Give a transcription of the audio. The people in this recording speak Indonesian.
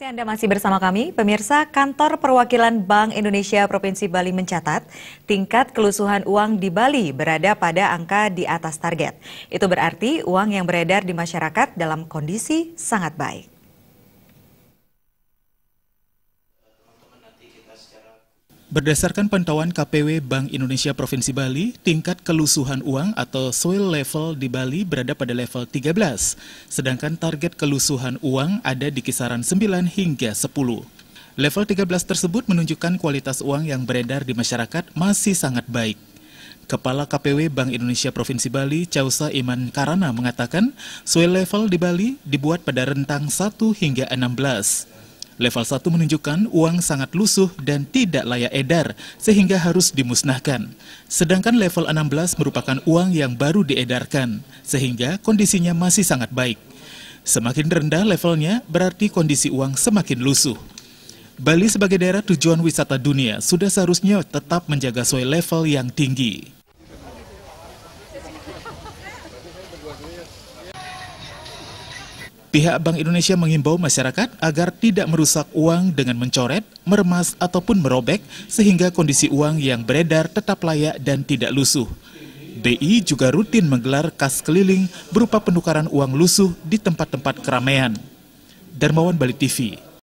kasih Anda masih bersama kami. Pemirsa, Kantor Perwakilan Bank Indonesia Provinsi Bali mencatat tingkat kelusuhan uang di Bali berada pada angka di atas target. Itu berarti uang yang beredar di masyarakat dalam kondisi sangat baik. Berdasarkan pantauan KPW Bank Indonesia Provinsi Bali, tingkat kelusuhan uang atau soil level di Bali berada pada level 13, sedangkan target kelusuhan uang ada di kisaran 9 hingga 10. Level 13 tersebut menunjukkan kualitas uang yang beredar di masyarakat masih sangat baik. Kepala KPW Bank Indonesia Provinsi Bali, Chausa Iman Karana mengatakan, soil level di Bali dibuat pada rentang 1 hingga 16. Level 1 menunjukkan uang sangat lusuh dan tidak layak edar, sehingga harus dimusnahkan. Sedangkan level 16 merupakan uang yang baru diedarkan, sehingga kondisinya masih sangat baik. Semakin rendah levelnya, berarti kondisi uang semakin lusuh. Bali sebagai daerah tujuan wisata dunia sudah seharusnya tetap menjaga soil level yang tinggi. Pihak Bank Indonesia mengimbau masyarakat agar tidak merusak uang dengan mencoret, meremas, ataupun merobek sehingga kondisi uang yang beredar tetap layak dan tidak lusuh. BI juga rutin menggelar kas keliling berupa penukaran uang lusuh di tempat-tempat keramaian. Darmawan Bali TV.